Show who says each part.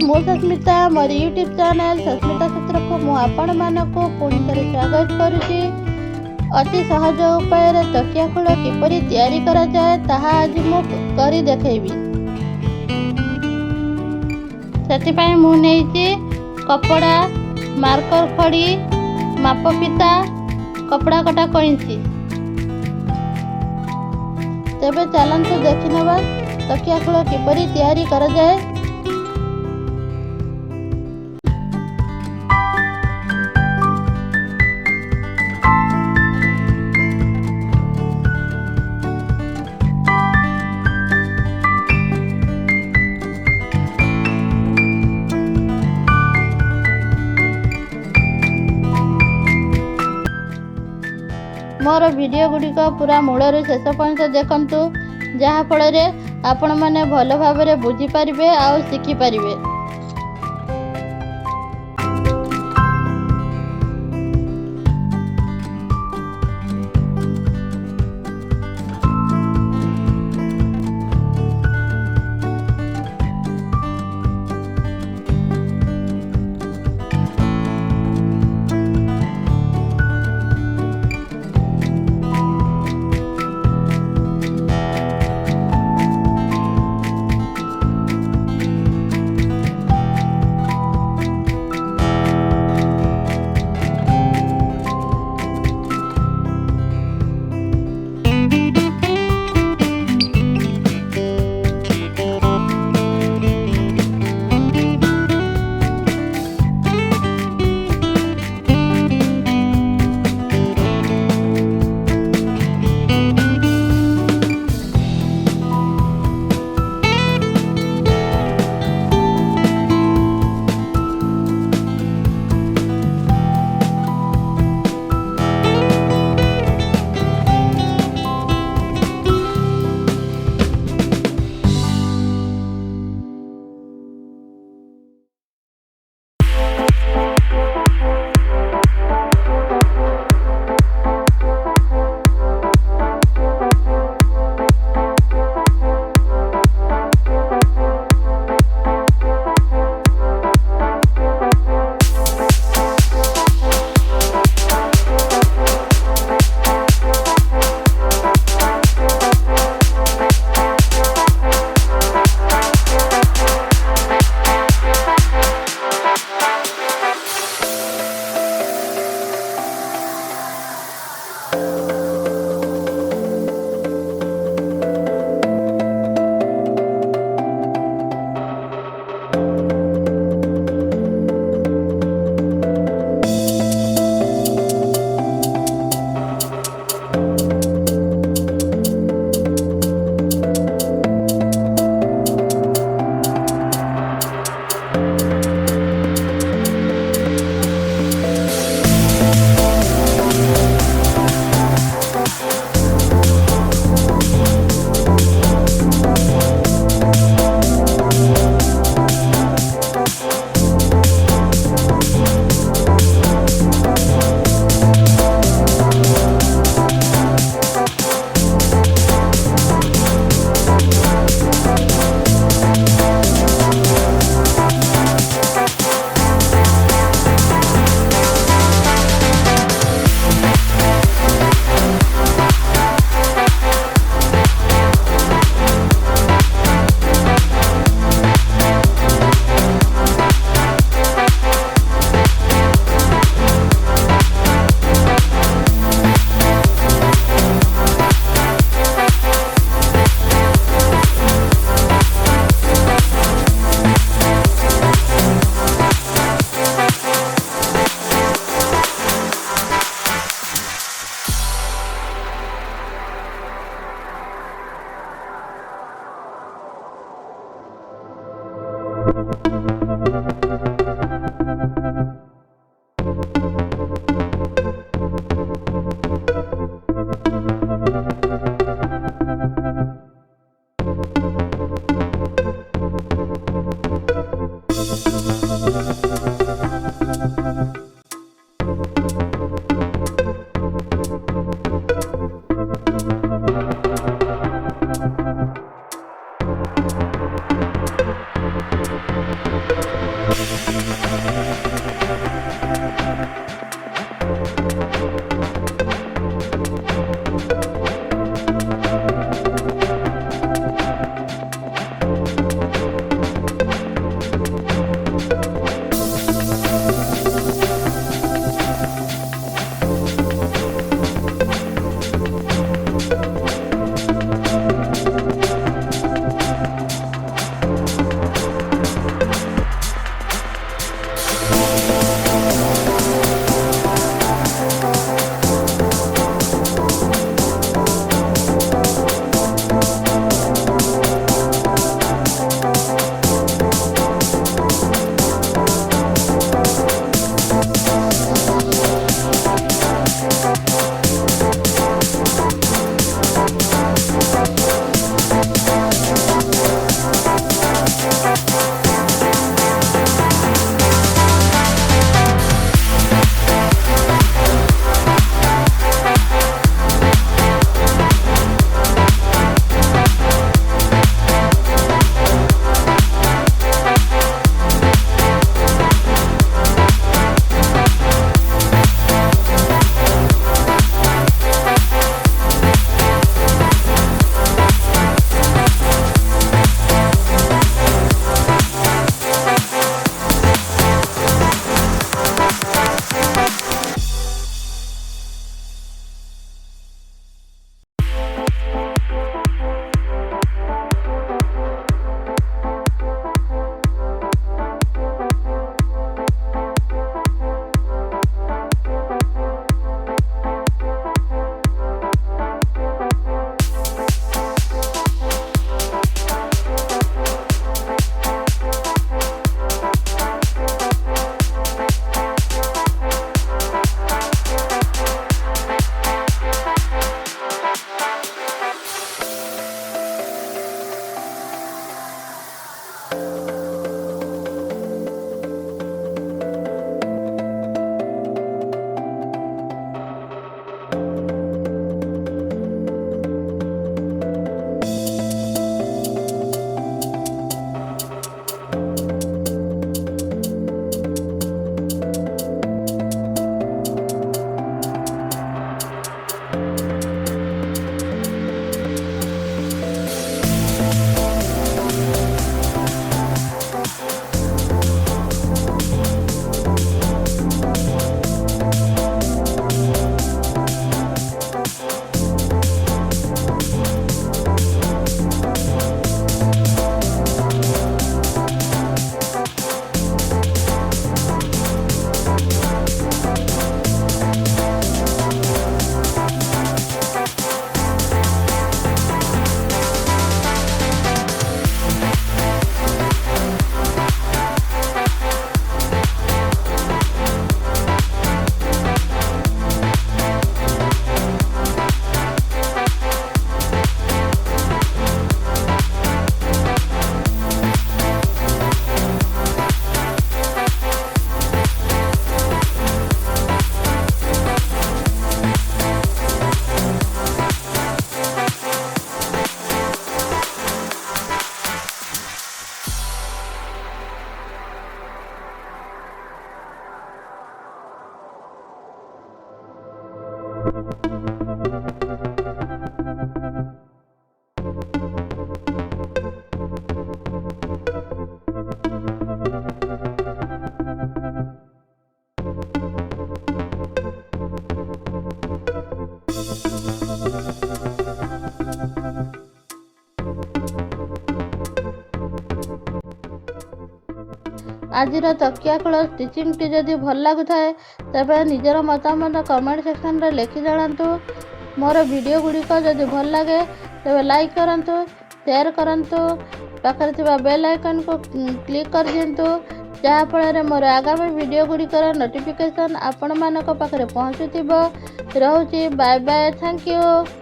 Speaker 1: मो सस्मिता मोर YouTube channel Sasmita सूत्र को मु आपण मानक पुणी थे स्वागत करुच्ची। अति सहज उपाय तकिया खोल किपरि तैयारी करा जाए ताहा आज मु करी देखैबी। सेतिपाई मु नेइची कपड़ा, मार्कर खड़ी, माप फिता, कपड़ा कटा कइंची। तेबे चलंतु देखि नेबा तकिया खोल किपरि तैयारी करा जाए। मोर वीडियो गुड़िक पूरा मूलर शेष पर्यंत देखंतु, जहा फल आपण मैंने भल भाव बुझी पारिबे आ शिखि पारिबे। ଆଜିର ତକିଆ ଖୋଳ ଷ୍ଟିଚିଂଟି ଯଦି ଭଲ ଲାଗୁଥାଏ ତେବେ ନିଜର ମତାମତ କମେଣ୍ଟ ସେକ୍ସନରେ ଲେଖି ଜଣାନ୍ତୁ। ମୋର ଭିଡ଼ିଓ ଗୁଡ଼ିକ ଯଦି ଭଲ ଲାଗେ ତେବେ ଲାଇକ୍ କରନ୍ତୁ, ସେୟାର କରନ୍ତୁ, ପାଖରେ ଥିବା ବେଲ୍ ଆଇକନ୍କୁ କ୍ଲିକ୍ କରିଦିଅନ୍ତୁ, ଯାହାଫଳରେ ମୋର ଆଗାମୀ ଭିଡ଼ିଓ ଗୁଡ଼ିକର ନୋଟିଫିକେସନ୍ ଆପଣମାନଙ୍କ ପାଖରେ ପହଞ୍ଚୁଥିବ। ରହୁଛି, ବାଏ ବାଏ, ଥ୍ୟାଙ୍କ ୟୁ।